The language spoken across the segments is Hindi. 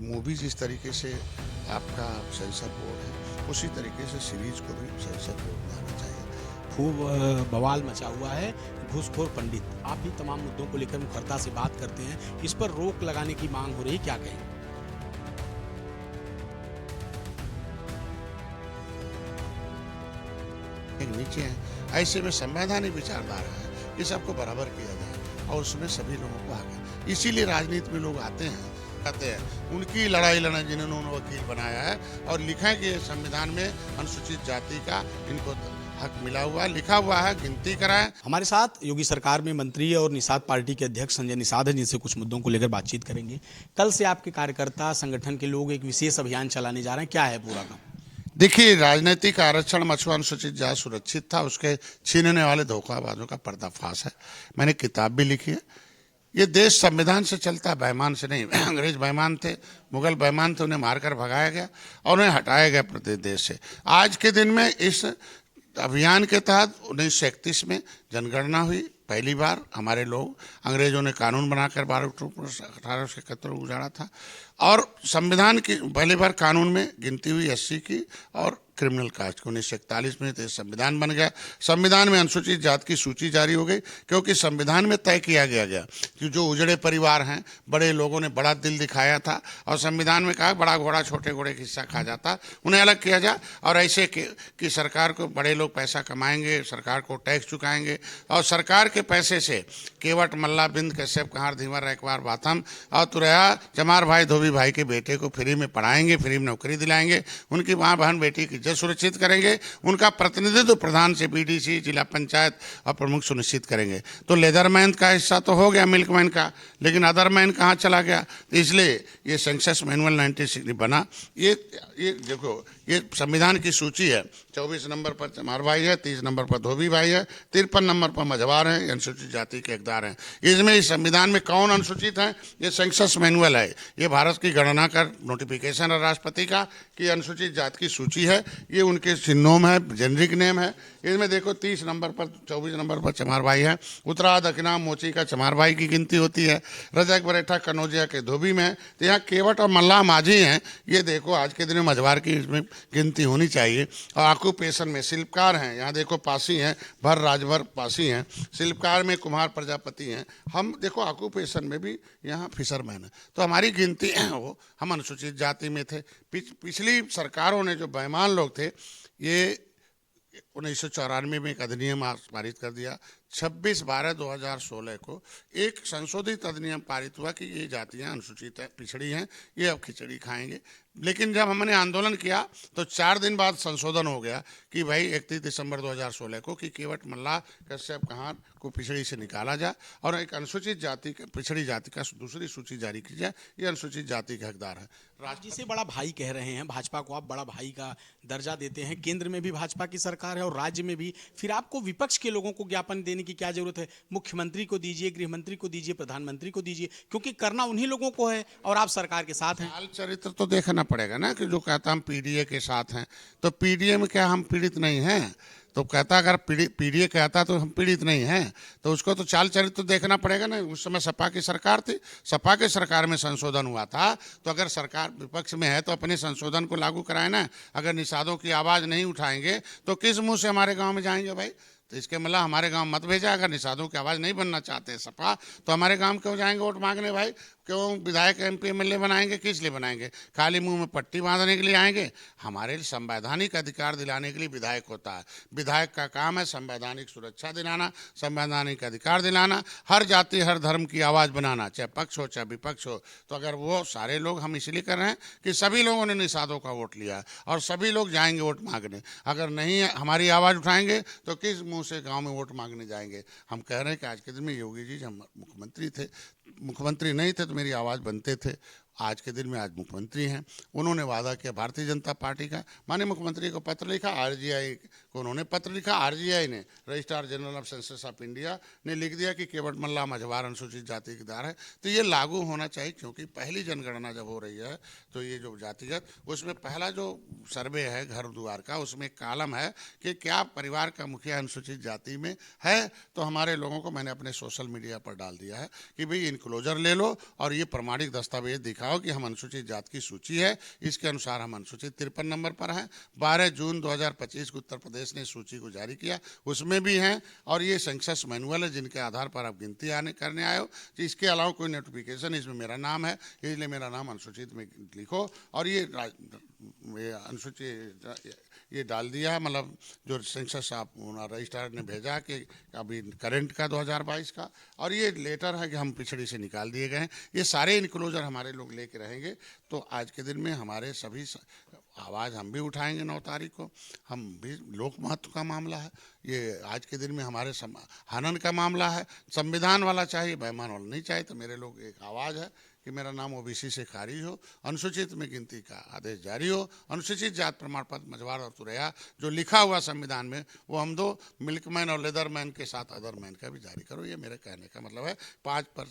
मूवी जिस तरीके से आपका सेंसर बोर्ड है, उसी तरीके से सीरीज को भी सेंसर बोर्ड में आना चाहिए। खूब बवाल मचा हुआ है घूसखोर पंडित। आप भी तमाम मुद्दों को लेकर मुखरता से बात करते हैं, इस पर रोक लगाने की मांग हो रही, क्या कहें? एक नीचे है, ऐसे में संवैधानिक विचारधारा है कि सबको बराबर किया जाए और उसमें सभी लोगों को आगे, इसीलिए राजनीति में लोग आते हैं, कहते हैं उनकी लड़ाई लड़ना जिन्होंने उन्हें वकील बनाया है और लिखा है कि संविधान में अनुसूचित जाति का इनको हक मिला हुआ है, लिखा हुआ है, गिनती कराएं। हमारे साथ योगी सरकार में मंत्री और निषाद पार्टी के अध्यक्ष संजय निषाद हैं, जिनसे कुछ मुद्दों को लेकर बातचीत करेंगे। कल से आपके कार्यकर्ता संगठन के लोग एक विशेष अभियान चलाने जा रहे हैं, क्या है पूरा काम? देखिए, राजनीतिक आरक्षण मछुआ अनुसूचित जाति सुरक्षित था, उसके छीनने वाले धोखाबाजों का पर्दाफाश है। मैंने किताब भी लिखी है। ये देश संविधान से चलता है, बेईमान से नहीं। अंग्रेज बेईमान थे, मुगल बेईमान थे, उन्हें मारकर भगाया गया और उन्हें हटाया गया प्रदेश देश से। आज के दिन में इस अभियान के तहत 1931 में जनगणना हुई। पहली बार हमारे लोग, अंग्रेजों ने कानून बनाकर 12 अक्टूबर 1871 को उजाड़ा था और संविधान की पहली बार कानून में गिनती हुई 80 की और क्रिमिनल कास्ट को 1941 में तो संविधान बन गया। संविधान में अनुसूचित जाति की सूची जारी हो गई, क्योंकि संविधान में तय किया गया कि जो उजड़े परिवार हैं, बड़े लोगों ने बड़ा दिल दिखाया था और संविधान में कहा बड़ा घोड़ा छोटे घोड़े का हिस्सा खा जाता, उन्हें अलग किया जाए। और ऐसे कि सरकार को बड़े लोग पैसा कमाएंगे, सरकार को टैक्स चुकाएंगे और सरकार के पैसे से केवट मल्ला बिंद कश्यप कहार धीवर रैकवार बाथम और तुरैया चमार भाई धोबी भाई के बेटे को फ्री में पढ़ाएंगे, फ्री में नौकरी दिलाएंगे, उनकी माँ बहन बेटी की इज्जत सुरक्षित करेंगे, उनका प्रतिनिधित्व प्रधान से बीडीसी जिला पंचायत और प्रमुख सुनिश्चित करेंगे। तो लेदरमैन का हिस्सा तो हो गया, मिल्कमैन का, लेकिन अदरमैन कहाँ चला गया? तो इसलिए ये सेंसस मैनुअल 96 बना। ये देखो, ये संविधान की सूची है। 24 नंबर पर चमार भाई है, 30 नंबर पर धोबी भाई है, 53 नंबर पर मझवार है, अनुसूचित जाति के हकदार हैं। इसमें इस संविधान में कौन अनुसूचित है? ये सेंसस मैनुअल है, ये भारत की गणना का नोटिफिकेशन है राष्ट्रपति का कि अनुसूचित जाति की सूची है। ये उनके सिन्नोम है, जेनरिक नेम है। इसमें देखो 30 नंबर पर 24 नंबर पर चमार भाई है, उत्तरा दक्षिणा मोची का चमार भाई की गिनती होती है, रजक बरेठा कनौजिया के धोबी में, तो यहाँ केवट और मल्लाह माझी हैं। ये देखो आज के दिन में मझवार की इसमें गिनती होनी चाहिए। और ऑक्यूपेशन में शिल्पकार हैं, यहाँ देखो पासी हैं, भर राजभर पासी हैं, शिल्पकार में कुम्हार प्रजापति हैं। हम देखो ऑक्यूपेशन में भी यहाँ फिशरमैन है। तो हमारी गिनती वो हम अनुसूचित जाति में थे। पिछली सरकारों ने, जो बेईमान लोग थे, ये 1994 में एक अधिनियम पारित कर दिया। 26/12/2016 को एक संशोधित अधिनियम पारित हुआ कि ये जातियां अनुसूचित है, पिछड़ी हैं, ये अब खिचड़ी खाएंगे। लेकिन जब हमने आंदोलन किया तो 4 दिन बाद संशोधन हो गया कि भाई 31 दिसंबर 2016 को कि केवट मल्लाह कश्यप कहार को पिछड़ी से निकाला जाए और एक अनुसूचित जाति, पिछड़ी जाति का दूसरी सूची जारी की जाए। ये अनुसूचित जाति के हकदार है। राज्य से बड़ा भाई कह रहे हैं, भाजपा को आप बड़ा भाई का दर्जा देते हैं, केंद्र में भी भाजपा की सरकार है और राज्य में भी, फिर आपको विपक्ष के लोगों को ज्ञापन देने की क्या जरूरत है? मुख्यमंत्री को दीजिए, गृह मंत्री को दीजिए, प्रधानमंत्री को दीजिए, क्योंकि करना उन्हीं लोगों को है और आप सरकार के साथ हैं। हाल चरित्र तो देखना पड़ेगा ना, कि जो कहता हम पीडीए के साथ हैं, तो पीडीए में क्या हम पीड़ित नहीं हैं? तो कहता अगर पीडीए कहता तो हम पीड़ित नहीं हैं, तो उसको तो चाल चरित्र तो देखना पड़ेगा ना। उस समय सपा की सरकार थी, सपा के सरकार में संशोधन हुआ था, तो अगर सरकार विपक्ष में है तो अपने संशोधन को लागू कराए ना। अगर निषादों की आवाज़ नहीं उठाएंगे तो किस मुंह से हमारे गाँव में जाएंगे भाई? तो इसके मतलब हमारे गांव मत भेजा। अगर निषादों की आवाज़ नहीं बनना चाहते सपा, तो हमारे गांव क्यों जाएंगे वोट मांगने भाई? क्यों विधायक एमपी एमएलए बनाएंगे? किस लिए बनाएंगे? खाली मुंह में पट्टी बांधने के लिए आएंगे? हमारे संवैधानिक अधिकार दिलाने के लिए विधायक होता है। विधायक का काम है संवैधानिक सुरक्षा दिलाना, संवैधानिक अधिकार दिलाना, हर जाति हर धर्म की आवाज़ बनाना, चाहे पक्ष हो चाहे विपक्ष हो। तो अगर वो सारे लोग, हम इसलिए कर रहे हैं कि सभी लोगों ने निषादों का वोट लिया है और सभी लोग जाएंगे वोट मांगने। अगर नहीं हमारी आवाज़ उठाएंगे तो किस मुँह से गाँव में वोट मांगने जाएंगे? हम कह रहे हैं कि आज के दिन में योगी जी जब मुख्यमंत्री थे, मुख्यमंत्री नहीं थे तो मेरी आवाज़ बनते थे, आज के दिन में आज मुख्यमंत्री हैं। उन्होंने वादा किया भारतीय जनता पार्टी का, माननीय मुख्यमंत्री को पत्र लिखा, आरजीआई को उन्होंने पत्र लिखा, आरजीआई ने, registrar general of census of India ने लिख दिया कि केवट मल्लाह मझवार अनुसूचित जाति के दार है। तो ये लागू होना चाहिए, क्योंकि पहली जनगणना जब हो रही है तो ये जो जातिगत, उसमें पहला जो सर्वे है घर द्वार का, उसमें एक कालम है कि क्या परिवार का मुखिया अनुसूचित जाति में है। तो हमारे लोगों को मैंने अपने सोशल मीडिया पर डाल दिया है कि भाई इनक्लोजर ले लो और ये प्रमाणिक दस्तावेज दिखा दिखाओ कि हम अनुसूचित जात की सूची है, इसके अनुसार हम अनुसूचित 53 नंबर पर हैं। 12 जून 2025 को उत्तर प्रदेश ने सूची को जारी किया, उसमें भी हैं। और ये सेंसस मैनुअल है जिनके आधार पर आप गिनती करने आए हो। तो इसके अलावा कोई नोटिफिकेशन, इसमें मेरा नाम है, इसलिए मेरा नाम अनुसूचित में लिखो। और ये अनुसूचित ये डाल दिया है, मतलब जो सेंसस आप रजिस्ट्रार ने भेजा कि अभी करंट का 2022 का, और ये लेटर है कि हम पिछड़ी से निकाल दिए गए हैं। ये सारे इनक्लोजर हमारे लोग लेके रहेंगे। तो आज के दिन में हमारे सभी आवाज़ हम भी उठाएंगे 9 तारीख को। हम भी लोक महत्व का मामला है ये, आज के दिन में हमारे हनन का मामला है। संविधान वाला चाहिए, बेईमान वाला नहीं चाहिए। तो मेरे लोग एक आवाज़ है कि मेरा नाम ओबीसी से खारिज हो, अनुसूचित में गिनती का आदेश जारी हो, अनुसूचित जात प्रमाण पत्र मझवार और तुरैया जो लिखा हुआ संविधान में वो हम दो, मिल्कमैन और लेदरमैन के साथ अदरमैन का भी जारी करो। ये मेरे कहने का मतलब है।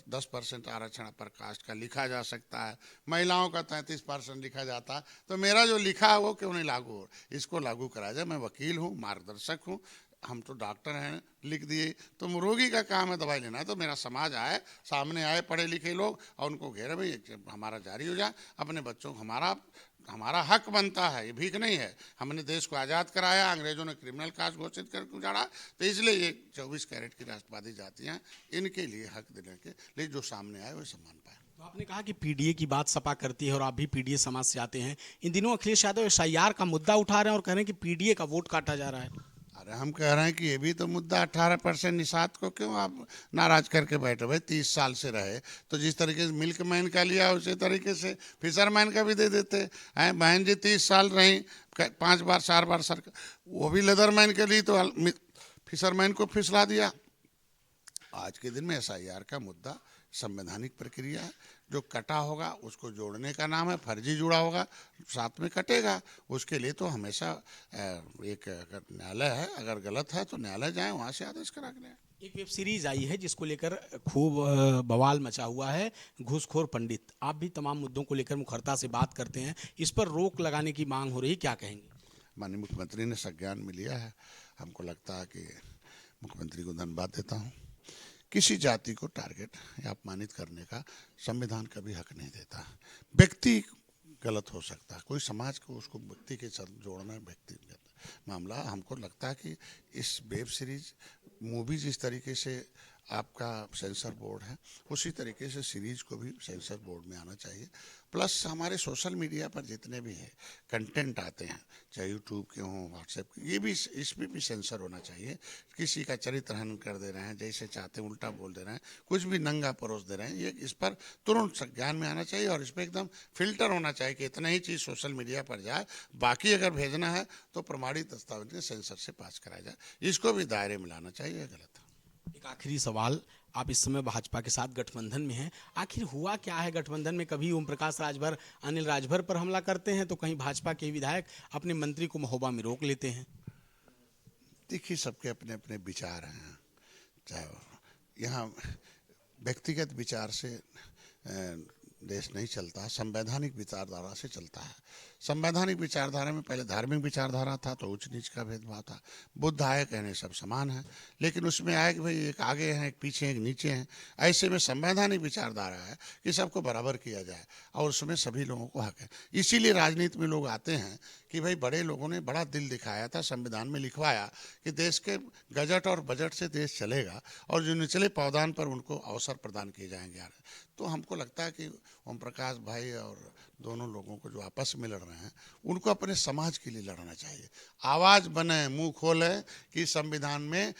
10% आरक्षण अपर कास्ट का लिखा जा सकता है, महिलाओं का 33% लिखा जाता है। तो मेरा जो लिखा है वो क्यों नहीं लागू हो, इसको लागू कराया जाए। मैं वकील हूँ, मार्गदर्शक हूँ, हम तो डॉक्टर हैं, लिख दिए। तो रोगी का काम है दवाई लेना है। तो मेरा समाज आए, सामने आए पढ़े लिखे लोग और उनको घेरे, भाई हमारा जारी हो जाए। अपने बच्चों को हमारा हक बनता है, ये भीख नहीं है। हमने देश को आज़ाद कराया, अंग्रेजों ने क्रिमिनल कास्ट घोषित करके उजाड़ा। तो इसलिए ये 24 कैरेट की राष्ट्रवादी जातियाँ, इनके लिए हक देने के लिए जो सामने आए वो सम्मान पाए। तो आपने कहा कि पीडीए की बात सपा करती है और आप भी पीडीए समाज से आते हैं। इन दिनों अखिलेश यादव एसआईआर का मुद्दा उठा रहे हैं और कह रहे हैं कि पीडीए का वोट काटा जा रहा है। अरे हम कह रहे हैं कि ये भी तो मुद्दा 18% निषाद को क्यों आप नाराज करके बैठे। भाई 30 साल से रहे तो जिस तरीके से मिल्कमैन का लिया उसी तरीके से फिशरमैन का भी दे देते हैं। बहन जी 30 साल रही, 5 बार 4 बार सरकार, वो भी लेदरमैन के लिए तो फिशरमैन को फिसला दिया। आज के दिन में एसआईआर का मुद्दा संवैधानिक प्रक्रिया है। जो कटा होगा उसको जोड़ने का नाम है, फर्जी जुड़ा होगा साथ में कटेगा। उसके लिए तो हमेशा एक अगर न्यायालय है, अगर गलत है तो न्यायालय जाए, वहाँ से आदेश करा के लें। एक वेब सीरीज आई है जिसको लेकर खूब बवाल मचा हुआ है, घूसखोर पंडित। आप भी तमाम मुद्दों को लेकर मुखरता से बात करते हैं, इस पर रोक लगाने की मांग हो रही, क्या कहेंगे? माननीय मुख्यमंत्री ने संज्ञान में लिया है। हमको लगता है कि मुख्यमंत्री को धन्यवाद देता हूँ। किसी जाति को टारगेट या अपमानित करने का संविधान कभी हक नहीं देता। व्यक्ति गलत हो सकता है, कोई समाज को उसको व्यक्ति के साथ जोड़ना व्यक्तिगत मामला। हमको लगता है कि इस वेब सीरीज मूवीज इस तरीके से आपका सेंसर बोर्ड है, उसी तरीके से सीरीज को भी सेंसर बोर्ड में आना चाहिए। प्लस हमारे सोशल मीडिया पर जितने भी हैं कंटेंट आते हैं, चाहे यूट्यूब के हों, व्हाट्सएप के, ये भी इसमें भी सेंसर होना चाहिए। किसी का चरित्र हनन कर दे रहे हैं, जैसे चाहते हैं उल्टा बोल दे रहे हैं, कुछ भी नंगा परोस दे रहे हैं, ये इस पर तुरंत संज्ञान में आना चाहिए। और इस पर एकदम फिल्टर होना चाहिए कि इतना ही चीज़ सोशल मीडिया पर जाए, बाकी अगर भेजना है तो प्रमाणित दस्तावेज सेंसर से पास कराया जाए। इसको भी दायरे में लाना चाहिए। गलत। एक आखिरी सवाल, आप इस समय भाजपा के साथ गठबंधन में हैं, आखिर हुआ क्या है गठबंधन में? कभी ओम प्रकाश राजभर, अनिल राजभर पर हमला करते हैं तो कहीं भाजपा के विधायक अपने मंत्री को महोबा में रोक लेते हैं। देखिए, सबके अपने अपने विचार हैं। चाहे यहाँ व्यक्तिगत विचार से देश नहीं चलता, संवैधानिक विचारधारा से चलता है। संवैधानिक विचारधारा में पहले धार्मिक विचारधारा था तो उच्च नीच का भेदभाव था। बुद्ध आए कहने सब समान है, लेकिन उसमें आए कि भाई एक आगे हैं, एक पीछे, एक नीचे हैं। ऐसे में संवैधानिक विचारधारा है कि सबको बराबर किया जाए और उसमें सभी लोगों को हक है। इसीलिए राजनीति में लोग आते हैं कि भाई बड़े लोगों ने बड़ा दिल दिखाया था, संविधान में लिखवाया कि देश के गजट और बजट से देश चलेगा और जो निचले पावदान पर उनको अवसर प्रदान किए जाएंगे। तो हमको लगता है कि ओम प्रकाश भाई और दोनों लोगों को जो आपस में लड़ रहे हैं उनको अपने समाज के लिए लड़ना चाहिए। आवाज़ बने, मुंह खोले कि संविधान में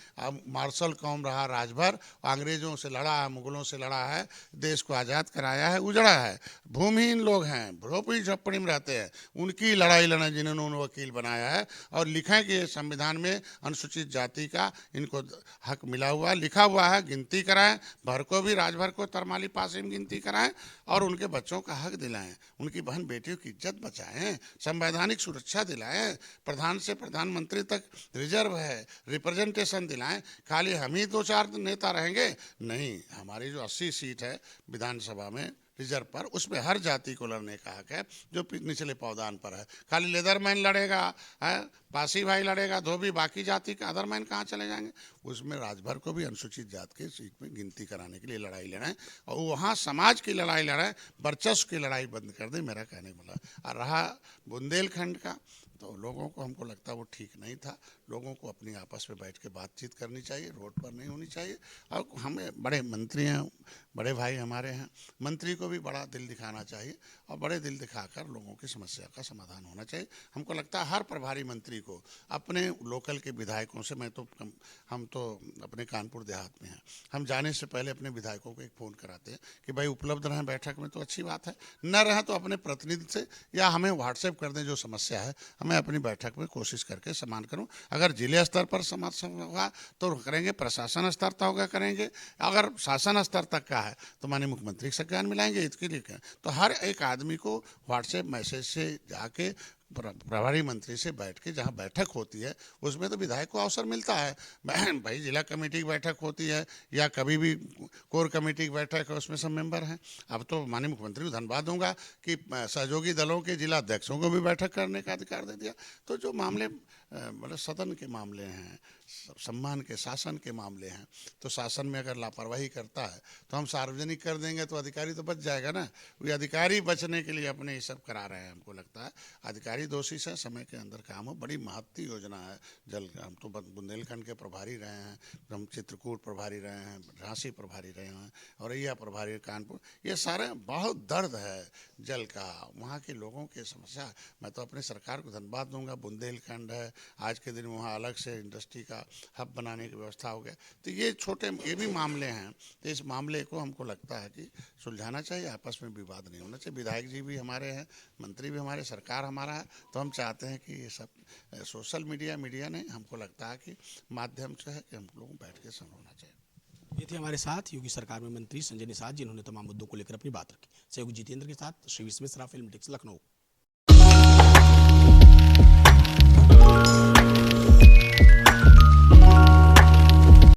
मार्शल कौम रहा राजभर, अंग्रेजों से लड़ा है, मुगलों से लड़ा है, देश को आज़ाद कराया है, उजड़ा है। भूमिहीन लोग हैं, झोपड़ी झप्पड़ी में रहते हैं, उनकी लड़ाई लड़े जिन्होंने वकील बनाया है और लिखा है कि संविधान में अनुसूचित जाति का इनको हक मिला हुआ, लिखा हुआ है। गिनती कराएं, भर को भी, राजभर को तरमाली पासे में गिनती कराएं और उनके बच्चों का हक दिलाएं, उनकी बहन बेटियों की इज्जत बचाएं, संवैधानिक सुरक्षा दिलाएं, प्रधान से प्रधानमंत्री तक रिजर्व है, रिप्रेजेंटेशन दिलाएं। खाली हम ही 2-4 नेता रहेंगे नहीं, हमारी जो 80 सीट है विधानसभा में रिजर्व पर, उसमें हर जाति को लड़ने का हक है जो निचले पावदान पर है। खाली लेदरमैन लड़ेगा, है पासी भाई लड़ेगा, धोबी, बाकी जाति का अदरमैन कहाँ चले जाएंगे? उसमें राजभर को भी अनुसूचित जाति के सीट में गिनती कराने के लिए लड़ाई लड़ें, और वहाँ समाज की लड़ाई लड़ें, वर्चस्व की लड़ाई बंद कर दें, मेरा कहने वाला। और रहा बुंदेलखंड का, तो लोगों को हमको लगता है वो ठीक नहीं था। लोगों को अपनी आपस में बैठ के बातचीत करनी चाहिए, रोड पर नहीं होनी चाहिए। और हमें बड़े मंत्री हैं, बड़े भाई हमारे हैं, मंत्री को भी बड़ा दिल दिखाना चाहिए और बड़े दिल दिखाकर लोगों की समस्या का समाधान होना चाहिए। हमको लगता है हर प्रभारी मंत्री को अपने लोकल के विधायकों से, हम तो अपने कानपुर देहात में हैं, हम जाने से पहले अपने विधायकों को एक फ़ोन कराते हैं कि भाई उपलब्ध रहें बैठक में तो अच्छी बात है, न रहें तो अपने प्रतिनिधि से या हमें व्हाट्सएप कर दें जो समस्या है, हमें अपनी बैठक में कोशिश करके समान करूं। अगर जिले स्तर पर समाधान होगा तो करेंगे, प्रशासन स्तर तक होगा करेंगे, अगर शासन स्तर तक का है तो माननीय मुख्यमंत्री से ज्ञान मिलाएंगे, इसके लिए करें। तो हर एक आदमी को व्हाट्सएप मैसेज से जाके प्रभारी मंत्री से बैठ के, जहाँ बैठक होती है उसमें तो विधायक को अवसर मिलता है, भाई जिला कमेटी की बैठक होती है या कभी भी कोर कमेटी की बैठक है, उसमें सब मेंबर हैं। अब तो माननीय मुख्यमंत्री को धन्यवाद दूंगा कि सहयोगी दलों के जिला अध्यक्षों को भी बैठक करने का अधिकार दे दिया। तो जो मामले मतलब सदन के मामले हैं, सम्मान के, शासन के मामले हैं, तो शासन में अगर लापरवाही करता है तो हम सार्वजनिक कर देंगे तो अधिकारी तो बच जाएगा ना। वो अधिकारी बचने के लिए अपने ये सब करा रहे हैं। हमको लगता है अधिकारी दोषी से समय के अंदर काम हो। बड़ी महत्ती योजना है जल। हम तो बुंदेलखंड के प्रभारी रहे हैं, हम चित्रकूट प्रभारी रहे हैं, झांसी प्रभारी रहे हैं, औरैया प्रभारी, कानपुर, ये सारे बहुत दर्द है जल का, वहाँ के लोगों की समस्या। मैं तो अपनी सरकार को धन्यवाद दूंगा। बुंदेलखंड है, आज के दिन वहाँ अलग से इंडस्ट्री का हब बनाने की व्यवस्था हो गया। तो ये छोटे ये भी मामले हैं, तो इस मामले को हमको लगता है कि सुलझाना चाहिए, आपस में विवाद नहीं होना चाहिए। विधायक जी भी हमारे हैं, मंत्री भी हमारे, सरकार हमारा है, तो हम चाहते हैं कि ये सब सोशल मीडिया नहीं, हमको लगता है कि माध्यम से है कि हम लोग बैठ के समझना चाहिए। ये थे हमारे साथ योगी सरकार में मंत्री संजय निषाद, जिन्होंने तमाम मुद्दों को लेकर अपनी बात रखी। सहयोगी जितेंद्र के साथ श्री मिश्रा, फिल्म टेक्स, लखनऊ।